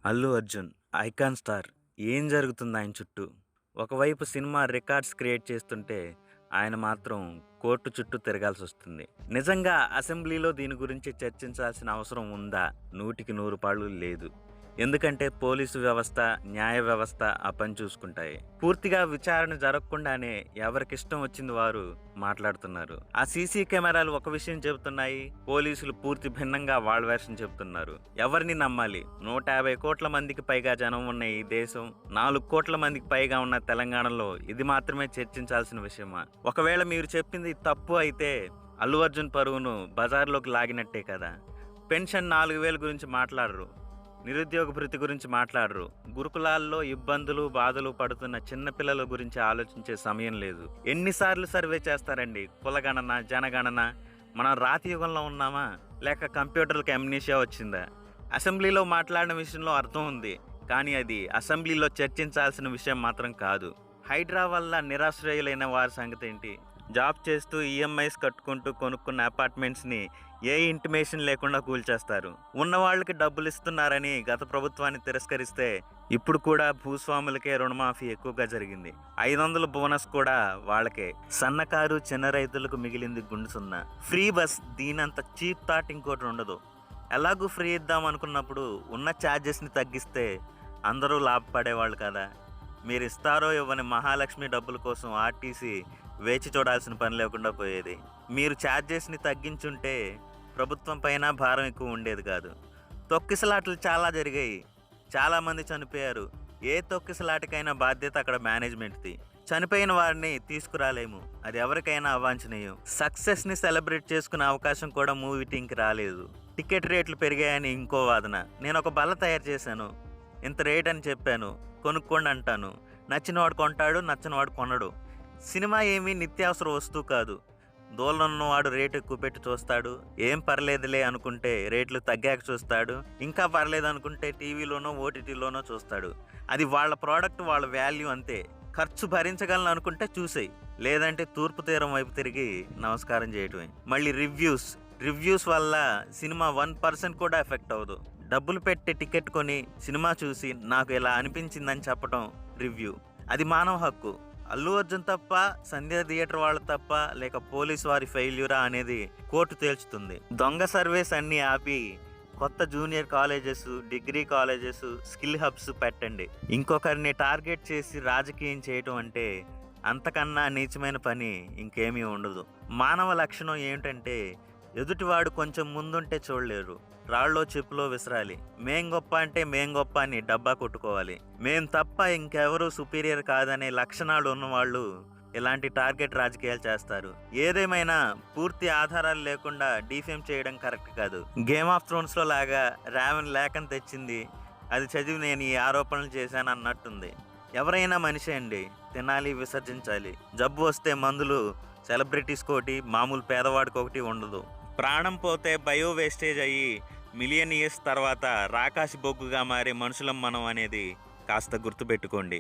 Allu Arjun icon star. ఏం జరుగుతుంది ఆయన చుట్టూ? ఒకవైపు సినిమా రికార్డ్స్ క్రియేట్ చేస్తుంటే, ఆయన మాత్రం కోర్టు చుట్టూ తిరగాల్సొస్తుంది. నిజంగా అసెంబ్లీలో దీని గురించి చర్చించాల్సిన అవసరం ఉందా? 100కి 100 పాళ్ళు లేదు. ఎందుకంటే పోలీసు వ్యవస్థ, న్యాయ వ్యవస్థ ఆ పని చూసుకుంటాయి. పూర్తిగా విచారణ జరగకుండానే ఎవరికిష్టం వచ్చింది వారు మాట్లాడుతున్నారు. ఆ సీసీ కెమెరాలు ఒక విషయం చెబుతున్నాయి, పోలీసులు పూర్తి భిన్నంగా వాళ్ళ వెర్షన్ చెబుతున్నారు. ఎవరిని నమ్మాలి? 150 కోట్ల మందికి పైగా జనం ఉన్న ఈ దేశం, 4 కోట్ల మందికి పైగా ఉన్న తెలంగాణలో ఇది మాత్రమే చర్చించాల్సిన విషయమా? ఒకవేళ మీరు చెప్పింది తప్పు అయితే అల్లు అర్జున్ పరువును బజార్లోకి లాగినట్టే కదా. పెన్షన్ 4,000 గురించి మాట్లాడరు, నిరుద్యోగ భృతి గురించి మాట్లాడరు, గురుకులాల్లో ఇబ్బందులు బాధలు పడుతున్న చిన్నపిల్లల గురించి ఆలోచించే సమయం లేదు. ఎన్నిసార్లు సర్వే చేస్తారండి? కులగణన, జనగణన. మనం రాతి యుగంలో ఉన్నామా, లేక కంప్యూటర్లకు అమ్నీషియా వచ్చిందా? అసెంబ్లీలో మాట్లాడిన విషయంలో అర్థం ఉంది, కానీ అది అసెంబ్లీలో చర్చించాల్సిన విషయం మాత్రం కాదు. హైడ్రా వల్ల నిరాశ్రయులైన వారి సంగతి ఏంటి? జాబ్ చేస్తూ ఈఎంఐస్ కట్టుకుంటూ కొనుక్కున్న అపార్ట్మెంట్స్ని ఏ ఇంటిమేషన్ లేకుండా కూల్చేస్తారు. ఉన్నవాళ్ళకి డబ్బులు ఇస్తున్నారని గత ప్రభుత్వాన్ని తిరస్కరిస్తే ఇప్పుడు కూడా భూస్వాములకే రుణమాఫీ ఎక్కువగా జరిగింది. 500 బోనస్ కూడా వాళ్ళకే. సన్నకారు చిన్న రైతులకు మిగిలింది గుండు సున్నా. ఫ్రీ బస్, దీనంత చీప్ థాట్ ఇంకోటి ఉండదు. ఎలాగూ ఫ్రీ ఇద్దాం అనుకున్నప్పుడు ఉన్న ఛార్జెస్ని తగ్గిస్తే అందరూ లాభపడేవాళ్ళు కదా. మీరు ఇస్తారో ఇవ్వని మహాలక్ష్మి డబ్బుల కోసం ఆర్టీసీ వేచి చూడాల్సిన పని లేకుండా పోయేది. మీరు ఛార్జెస్ని తగ్గించుంటే ప్రభుత్వం పైన భారం ఎక్కువ ఉండేది కాదు. తొక్కిసలాటలు చాలా జరిగాయి, చాలామంది చనిపోయారు. ఏ తొక్కిసలాటకైనా బాధ్యత అక్కడ మేనేజ్మెంట్ది. చనిపోయిన వారిని తీసుకురాలేము, అది ఎవరికైనా అవాంఛనీయం. సక్సెస్ని సెలబ్రేట్ చేసుకునే అవకాశం కూడా మూవీ టీంకి రాలేదు. టికెట్ రేట్లు పెరిగాయని ఇంకో వాదన. నేను ఒక బల్ల తయారు చేశాను, ఇంత రేట్ అని చెప్పాను, కొనుక్కోండి అంటాను. నచ్చినవాడు కొంటాడు, నచ్చినవాడు కొనడు. సినిమా ఏమీ నిత్యావసర వస్తువు కాదు. దూలనున్నవాడు రేటు ఎక్కువ పెట్టి చూస్తాడు, ఏం పర్లేదులే అనుకుంటే రేట్లు తగ్గాక చూస్తాడు, ఇంకా పర్లేదు అనుకుంటే టీవీలోనో ఓటీటీలోనో చూస్తాడు. అది వాళ్ళ ప్రోడక్ట్, వాళ్ళ వాల్యూ అంతే. ఖర్చు భరించగలను అనుకుంటే చూసేయి, లేదంటే తూర్పు తీరం వైపు తిరిగి నమస్కారం చేయటమే. మళ్ళీ రివ్యూస్ వల్ల సినిమా 1% కూడా ఎఫెక్ట్ అవ్వదు. డబ్బులు పెట్టి టికెట్ కొని సినిమా చూసి నాకు ఇలా అనిపించిందని చెప్పడం రివ్యూ. అది మానవ హక్కు. అల్లు అర్జున్ తప్ప, సంధ్య థియేటర్ వాళ్ళు తప్ప, లేక పోలీస్ వారి ఫెయిల్యూరా అనేది కోర్టు తేల్చుతుంది. దొంగ సర్వేస్ అన్నీ ఆపి కొత్త junior colleges, degree colleges, skill hubs పెట్టండి. ఇంకొకరిని టార్గెట్ చేసి రాజకీయం చేయటం అంటే అంతకన్నా నీచమైన పని ఇంకేమీ ఉండదు. మానవ లక్షణం ఏమిటంటే ఎదుటివాడు కొంచెం ముందుంటే చూడలేరు, రాళ్ళో చెప్పులో విసరాలి. మేం గొప్ప అంటే మేం గొప్ప అని డబ్బా కొట్టుకోవాలి. మేం తప్ప ఇంకెవరూ సుపీరియర్ కాదనే లక్షణాలు ఉన్నవాళ్ళు ఇలాంటి టార్గెట్ రాజకీయాలు చేస్తారు. ఏదేమైనా పూర్తి ఆధారాలు లేకుండా డీఫేమ్ చేయడం కరెక్ట్ కాదు. గేమ్ ఆఫ్ థ్రోన్స్లో లాగా రావెన్ లేఖను తెచ్చింది, అది చదివి నేను ఈ ఆరోపణలు చేశాను అన్నట్టుంది. ఎవరైనా మనిషి అండి, తినాలి, విసర్జించాలి. జబ్బు వస్తే మందులు సెలబ్రిటీస్కి ఒకటి, మామూలు పేదవాడికి ఒకటి ఉండదు. ప్రాణం పోతే బయో వేస్టేజ్ అయ్యి మిలియన్ ఇయర్స్ తర్వాత రాకాసి బొగ్గుగా మారే మనుషులం మనం అనేది కాస్త గుర్తుపెట్టుకోండి.